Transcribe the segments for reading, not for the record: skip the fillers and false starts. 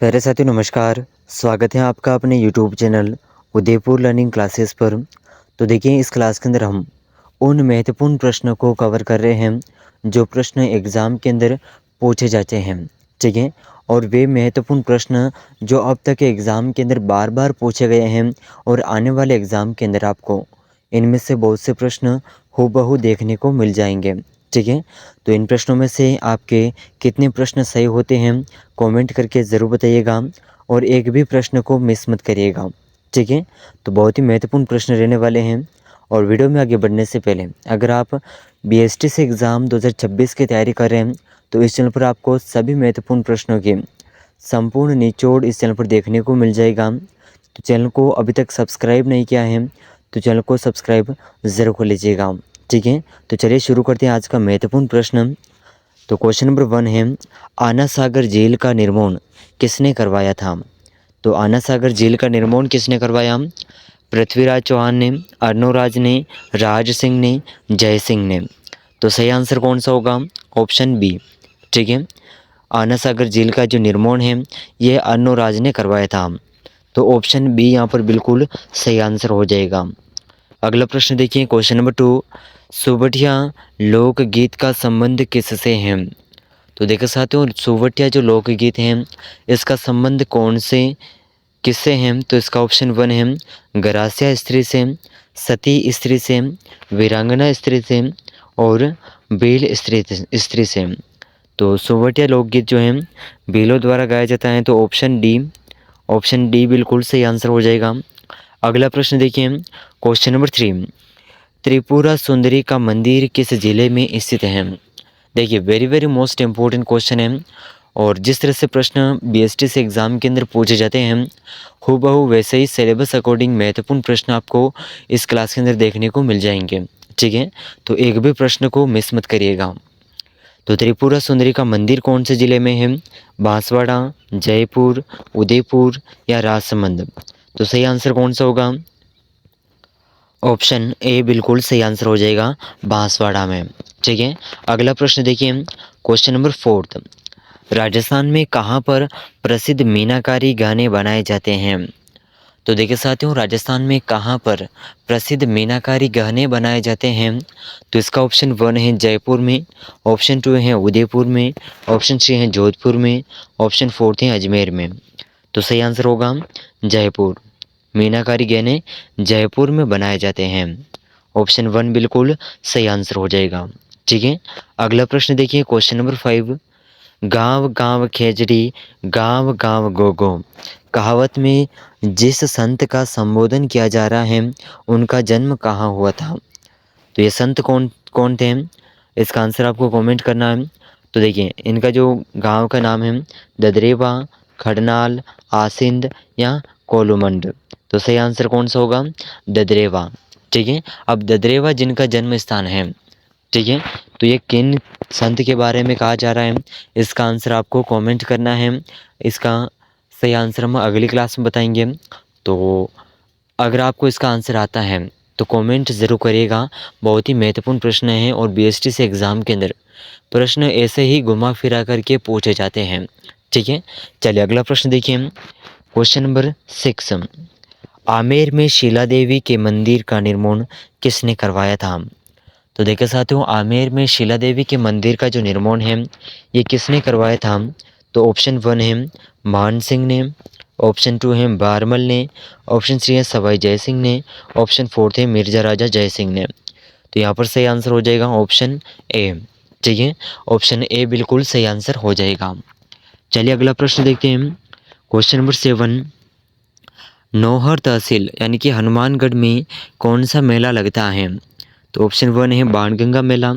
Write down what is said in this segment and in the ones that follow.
प्यारे साथियों नमस्कार। स्वागत है आपका अपने YouTube channel Udaipur learning classes पर। तो देखिए इस क्लास के अंदर हम उन महत्वपूर्ण प्रश्नों को कवर कर रहे हैं जो प्रश्न एग्ज़ाम के अंदर पूछे जाते हैं। ठीक है। और वे महत्वपूर्ण प्रश्न जो अब तक एग्ज़ाम के अंदर बार बार पूछे गए हैं और आने वाले एग्ज़ाम के अंदर आपको इनमें से बहुत से प्रश्न हूबहू देखने को मिल जाएंगे। ठीक है। तो इन प्रश्नों में से आपके कितने प्रश्न सही होते हैं कमेंट करके ज़रूर बताइएगा और एक भी प्रश्न को मिस मत करिएगा। ठीक है। तो बहुत ही महत्वपूर्ण प्रश्न रहने वाले हैं। और वीडियो में आगे बढ़ने से पहले अगर आप बीएसटी से एग्ज़ाम 2026 की तैयारी कर रहे हैं तो इस चैनल पर आपको सभी महत्वपूर्ण प्रश्नों के संपूर्ण निचोड़ इस चैनल पर देखने को मिल जाएगा। तो चैनल को अभी तक सब्सक्राइब नहीं किया है तो चैनल को सब्सक्राइब ज़रूर कर लीजिएगा। ठीक है। तो चलिए शुरू करते हैं आज का महत्वपूर्ण प्रश्न। तो क्वेश्चन नंबर 1 है, आना सागर झील का निर्माण किसने करवाया था? तो आना सागर झील का निर्माण किसने करवाया? पृथ्वीराज चौहान ने, अर्नोराज ने, राज सिंह ने, जय सिंह ने। तो सही आंसर कौन सा होगा? Option B. ठीक है। आना सागर झील का जो निर्माण है यह अर्नोराज ने करवाया था। तो ऑप्शन बी यहाँ पर बिल्कुल सही आंसर हो जाएगा। अगला प्रश्न देखिए क्वेश्चन नंबर 2, सुवटिया लोकगीत का संबंध किससे है? तो देखो साथियों सुवटिया जो लोकगीत हैं इसका संबंध कौन से किससे हैं? तो इसका ऑप्शन 1 है गरासिया स्त्री से, सती स्त्री से, वीरांगना स्त्री से और भील स्त्री से। तो सुवटिया लोकगीत जो है भीलों द्वारा गाया जाता है। तो ऑप्शन डी बिल्कुल सही आंसर हो जाएगा। अगला प्रश्न देखिए क्वेश्चन नंबर 3, त्रिपुरा सुंदरी का मंदिर किस जिले में स्थित है? देखिए very very most important question है। और जिस तरह से प्रश्न बीएसटी से एग्ज़ाम के अंदर पूछे जाते हैं हूबहू वैसे ही सिलेबस अकॉर्डिंग महत्वपूर्ण प्रश्न आपको इस क्लास के अंदर देखने को मिल जाएंगे। ठीक है। तो एक भी प्रश्न को मिस मत करिएगा। तो त्रिपुरा सुंदरी का मंदिर कौन से ज़िले में है? बांसवाड़ा, जयपुर, उदयपुर या राजसमंद। तो सही आंसर कौन सा होगा? ऑप्शन ए बिल्कुल सही आंसर हो जाएगा, बांसवाड़ा में। ठीक है। अगला प्रश्न देखिए क्वेश्चन नंबर 4, राजस्थान में कहाँ पर प्रसिद्ध मीनाकारी गाने बनाए जाते हैं? तो देखिए साथियों राजस्थान में कहाँ पर प्रसिद्ध मीनाकारी गहने बनाए जाते हैं? तो इसका ऑप्शन 1 है जयपुर में, ऑप्शन 2 है उदयपुर में, ऑप्शन 3 है जोधपुर में, ऑप्शन 4 है अजमेर में। तो सही आंसर होगा जयपुर। मीनाकारी गहने जयपुर में बनाए जाते हैं। ऑप्शन 1 बिल्कुल सही आंसर हो जाएगा। ठीक है। अगला प्रश्न देखिए क्वेश्चन नंबर 5, गांव गांव खेजड़ी गांव गांव गो गो कहावत में जिस संत का संबोधन किया जा रहा है उनका जन्म कहाँ हुआ था? तो ये संत कौन कौन थे? इसका आंसर आपको कमेंट करना है। तो देखिए इनका जो गांव का नाम है ददरेवा, खडनाल, आसिंद या कोलुमंड। तो सही आंसर कौन सा होगा? ददरेवा। ठीक है। अब ददरेवा जिनका जन्म स्थान है, ठीक है, तो ये किन संत के बारे में कहा जा रहा है इसका आंसर आपको कमेंट करना है। इसका सही आंसर हम अगली क्लास में बताएंगे। तो अगर आपको इसका आंसर आता है तो कमेंट ज़रूर करिएगा। बहुत ही महत्वपूर्ण प्रश्न है और बीएसटी से एग्ज़ाम के अंदर प्रश्न ऐसे ही घुमा फिरा करके पूछे जाते हैं। ठीक है। चलिए अगला प्रश्न देखिए क्वेश्चन नंबर 6, आमेर में शीला देवी के मंदिर का निर्माण किसने करवाया था? तो देखिए साथियों आमेर में शीला देवी के मंदिर का जो निर्माण है ये किसने करवाया था? तो ऑप्शन 1 है मान सिंह ने, ऑप्शन 2 है बारमल ने, ऑप्शन 3 है सवाई जय सिंह ने, ऑप्शन 4 है मिर्जा राजा जय सिंह ने। तो यहाँ पर सही आंसर हो जाएगा ऑप्शन ए। ठीक है। ऑप्शन ए बिल्कुल सही आंसर हो जाएगा। चलिए अगला प्रश्न देखते हैं क्वेश्चन नंबर 7, नौहर तहसील यानी कि हनुमानगढ़ में कौन सा मेला लगता है? तो ऑप्शन 1 है बाणगंगा मेला,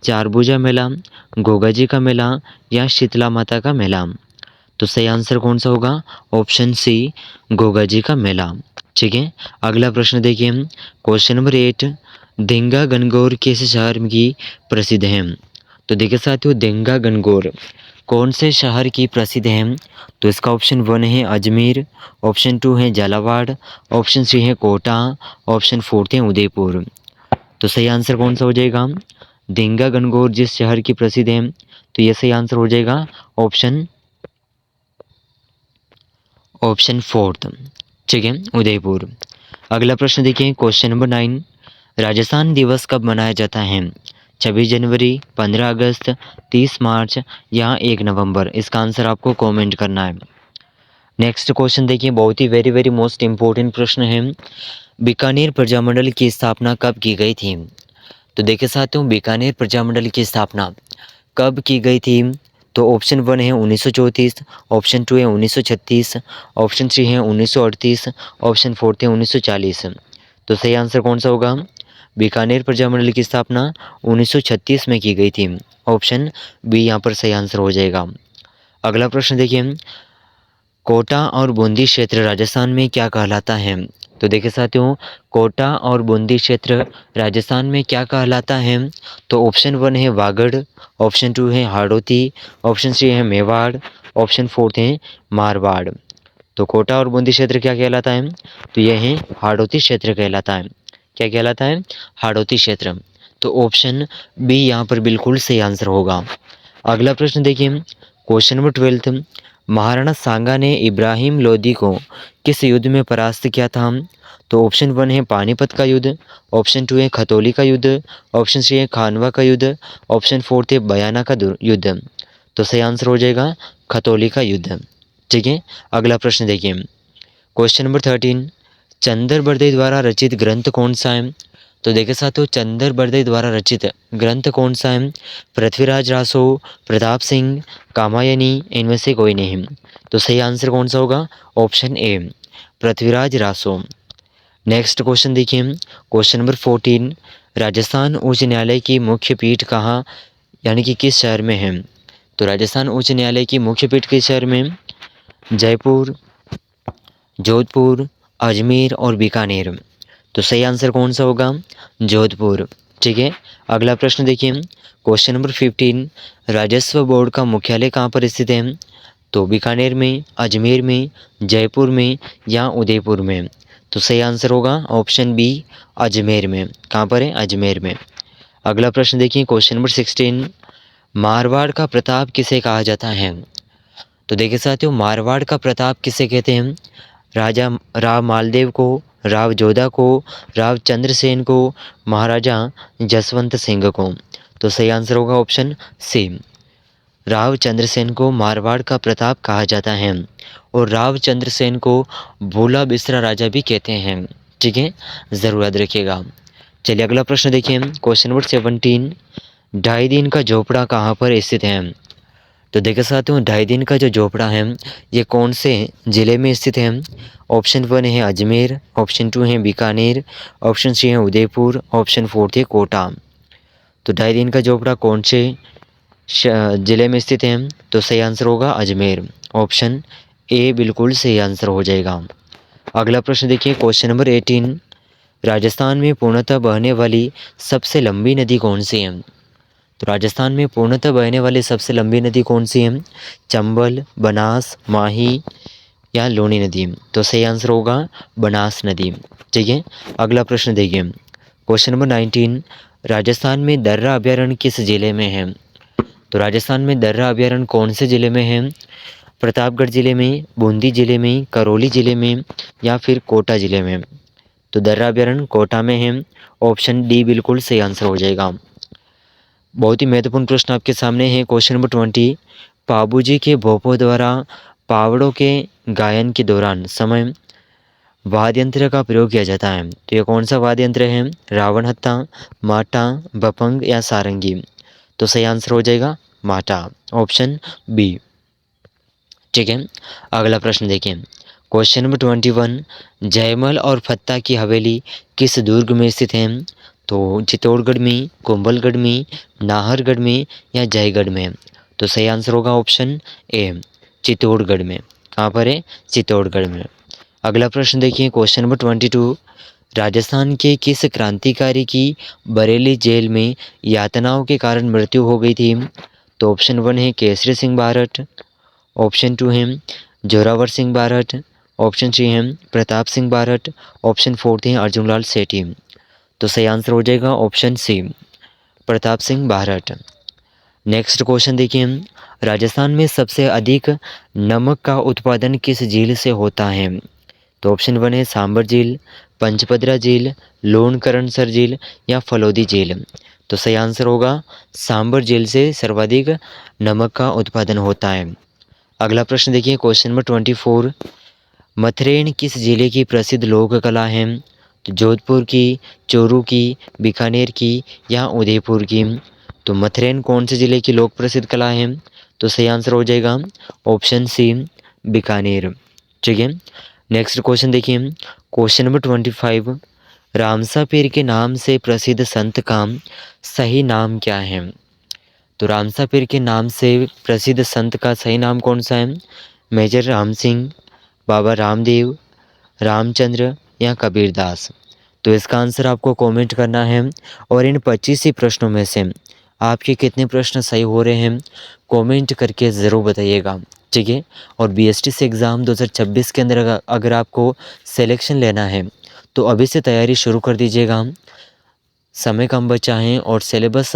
चारभुजा मेला, गोगा जी का मेला या शीतला माता का मेला। तो सही आंसर कौन सा होगा? ऑप्शन सी गोगा जी का मेला। ठीक है। अगला प्रश्न देखिए क्वेश्चन नंबर 8, देंगा गणगौर किस शहर की प्रसिद्ध है? तो देखिए साथियों देंगा गणगौर कौन से शहर की प्रसिद्ध है? तो इसका ऑप्शन 1 है अजमेर, ऑप्शन 2 है झालावाड़, ऑप्शन 3 है कोटा, ऑप्शन 4 है उदयपुर। तो सही आंसर कौन सा हो जाएगा? देंगा गणगौर जिस शहर की प्रसिद्ध है तो ये सही आंसर हो जाएगा ऑप्शन ऑप्शन फोर्थ, ठीक है, उदयपुर। अगला प्रश्न देखिए क्वेश्चन नंबर 9, राजस्थान दिवस कब मनाया जाता है? 26 जनवरी, 15 अगस्त, 30 मार्च या 1 नवंबर? इसका आंसर आपको कमेंट करना है। नेक्स्ट क्वेश्चन देखिए, बहुत ही वेरी वेरी मोस्ट इंपॉर्टेंट प्रश्न है। बीकानेर प्रजामंडल की स्थापना कब की गई थी? तो देखिए साथियों, बीकानेर प्रजामंडल की स्थापना कब की गई थी? तो ऑप्शन 1 है 1934, ऑप्शन 2 है 1936, ऑप्शन 3 है 1938, ऑप्शन 4 है 1940। तो सही आंसर कौन सा होगा? बीकानेर प्रजामंडल की स्थापना 1936 में की गई थी। ऑप्शन बी यहाँ पर सही आंसर हो जाएगा। अगला प्रश्न देखिए, कोटा और बूंदी क्षेत्र राजस्थान में क्या कहलाता है? तो देखिए साथियों, कोटा और बूंदी क्षेत्र राजस्थान में क्या कहलाता है? तो ऑप्शन 1 है वागड़, ऑप्शन 2 है हाड़ौती, ऑप्शन 3 है मेवाड़, ऑप्शन 4 है मारवाड़। तो कोटा और बूंदी क्षेत्र क्या कहलाता है? तो यह है हाड़ौती क्षेत्र कहलाता है। क्या कहलाता है? हाड़ौती क्षेत्र। तो ऑप्शन बी यहाँ पर बिल्कुल सही आंसर होगा। अगला प्रश्न देखिए, क्वेश्चन नंबर 12, महाराणा सांगा ने इब्राहिम लोदी को किस युद्ध में परास्त किया था? तो ऑप्शन 1 है पानीपत का युद्ध, ऑप्शन 2 है खतौली का युद्ध, ऑप्शन 3 है खानवा का युद्ध, ऑप्शन 4 है बयाना का युद्ध। तो सही आंसर हो जाएगा खतौली का युद्ध, ठीक है। अगला प्रश्न देखिए, क्वेश्चन नंबर 13, चंदर बरदई द्वारा रचित ग्रंथ कौन सा है? तो देखिए साथियों, चंदर बरदई द्वारा रचित ग्रंथ कौन सा है? पृथ्वीराज रासो, प्रताप सिंह, कामायनी, इनमें से कोई नहीं। तो सही आंसर कौन सा होगा? Option A, Prithviraj Raso. Next question देखिए, क्वेश्चन नंबर 14, राजस्थान उच्च न्यायालय की मुख्य पीठ कहाँ यानी कि किस शहर में है? तो राजस्थान उच्च न्यायालय की मुख्य पीठ किस शहर में? जयपुर, जोधपुर, अजमेर और बीकानेर। तो सही आंसर कौन सा होगा? जोधपुर, ठीक है। अगला प्रश्न देखिए, क्वेश्चन नंबर 15, राजस्व बोर्ड का मुख्यालय कहाँ पर स्थित है? तो बीकानेर में, अजमेर में, जयपुर में या उदयपुर में? तो सही आंसर होगा ऑप्शन बी, अजमेर में। कहाँ पर है? अजमेर में। अगला प्रश्न देखिए, क्वेश्चन नंबर 16, मारवाड़ का प्रताप किसे कहा जाता है? तो देखिए साथियों, मारवाड़ का प्रताप किसे कहते हैं? राजा राव मालदेव को, राव जोधा को, राव चंद्रसेन को, महाराजा जसवंत सिंह को। तो सही आंसर होगा ऑप्शन सी, राव चंद्रसेन को मारवाड़ का प्रताप कहा जाता है और राव चंद्रसेन को भोला बिसरा राजा भी कहते हैं, ठीक है, ज़रूर याद रखिएगा। चलिए अगला प्रश्न देखिए, क्वेश्चन नंबर 17, ढाई दिन का झोपड़ा कहाँ पर स्थित है? तो देखिए साथियों, ढाई दिन का जो झोपड़ा है ये कौन से ज़िले में स्थित है? ऑप्शन 1 है अजमेर, ऑप्शन 2 है बीकानेर, ऑप्शन 3 है उदयपुर, ऑप्शन 4 है कोटा। तो ढाई दिन का झोपड़ा कौन से ज़िले में स्थित है? तो सही आंसर होगा अजमेर, ऑप्शन ए बिल्कुल सही आंसर हो जाएगा। अगला प्रश्न देखिए, क्वेश्चन नंबर 18, राजस्थान में पूर्णतः बहने वाली सबसे लंबी नदी कौन सी है? तो राजस्थान में पूर्णतः बहने वाली सबसे लंबी नदी कौन सी है? चंबल, बनास, माही या लूनी नदी? तो सही आंसर होगा बनास नदी, ठीक है। अगला प्रश्न देखिए, क्वेश्चन नंबर 19, राजस्थान में दर्रा अभयारण्य किस जिले में है? तो राजस्थान में दर्रा अभयारण्य कौन से जिले में है? प्रतापगढ़ जिले में, बूंदी जिले में, करौली जिले में या फिर कोटा जिले में? तो दर्रा अभयारण्य कोटा में है, ऑप्शन डी बिल्कुल सही आंसर हो जाएगा। बहुत ही महत्वपूर्ण प्रश्न आपके सामने है, क्वेश्चन नंबर 20, पाबूजी के भोपों द्वारा पावड़ों के गायन के दौरान समय वाद्य यंत्र का प्रयोग किया जाता है। तो ये कौन सा वाद्य यंत्र है? रावण हत्था, माटा, बपंग या सारंगी? तो सही आंसर हो जाएगा माटा, ऑप्शन बी, ठीक है। अगला प्रश्न देखिए, क्वेश्चन नंबर 21, जयमल और फत्ता की हवेली किस दुर्ग में स्थित है? तो चित्तौड़गढ़ में, कुंभलगढ़ में, नाहरगढ़ में या जयगढ़ में? तो सही आंसर होगा ऑप्शन ए, चित्तौड़गढ़ में। कहाँ पर है? चित्तौड़गढ़ में। अगला प्रश्न देखिए, क्वेश्चन नंबर 22, राजस्थान के किस क्रांतिकारी की बरेली जेल में यातनाओं के कारण मृत्यु हो गई थी? तो ऑप्शन 1 है केसरी सिंह बारठ, ऑप्शन 2 है जोरावर सिंह बारठ, ऑप्शन 3 है प्रताप सिंह बारठ, ऑप्शन 4 है अर्जुनलाल सेठी। तो सही आंसर हो जाएगा option C, Pratap Singh Barhath. Next question देखिए, राजस्थान में सबसे अधिक नमक का उत्पादन किस झील से होता है? तो ऑप्शन 1 है सांबर झील, पंचपदरा झील, लोणकरणसर झील या फलोदी झील। तो सही आंसर होगा सांबर झील से सर्वाधिक नमक का उत्पादन होता है। अगला प्रश्न देखिए, क्वेश्चन नंबर 24, मथरेन किस जिले की प्रसिद्ध लोक कला है? तो जोधपुर की, चोरू की, बीकानेर की या उदयपुर की? तो मथरेन कौन से जिले की लोक प्रसिद्ध कला है? तो सही आंसर हो जाएगा ऑप्शन सी, बीकानेर। ठीक है, नेक्स्ट क्वेश्चन देखिए, क्वेश्चन नंबर 25, रामसा पीर के नाम से प्रसिद्ध संत का सही नाम क्या है? तो रामसा पीर के नाम से प्रसिद्ध संत का सही नाम कौन सा है? मेजर राम सिंह, बाबा रामदेव, रामचंद्र या कबीरदास? तो इसका आंसर आपको कमेंट करना है और इन 25 ही प्रश्नों में से आपके कितने प्रश्न सही हो रहे हैं कमेंट करके ज़रूर बताइएगा। ठीक है, और बीएसटी एग्ज़ाम 2026 के अंदर अगर आपको सिलेक्शन लेना है तो अभी से तैयारी शुरू कर दीजिएगा। समय कम बचा है और सिलेबस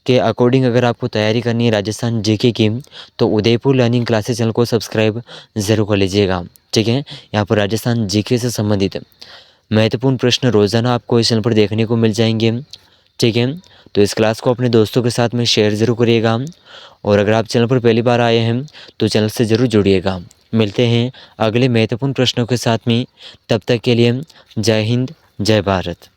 के अकॉर्डिंग अगर आपको तैयारी करनी है राजस्थान जीके की तो उदयपुर लर्निंग क्लासेस चैनल को सब्सक्राइब ज़रूर कर लीजिएगा। ठीक है, यहाँ पर राजस्थान जीके से संबंधित महत्वपूर्ण प्रश्न रोज़ाना आपको इस चैनल पर देखने को मिल जाएंगे। ठीक है, तो इस क्लास को अपने दोस्तों के साथ में शेयर ज़रूर करिएगा और अगर आप चैनल पर पहली बार आए हैं तो चैनल से ज़रूर जुड़िएगा। मिलते हैं अगले महत्वपूर्ण प्रश्नों के साथ में, तब तक के लिए जय हिंद, जय भारत।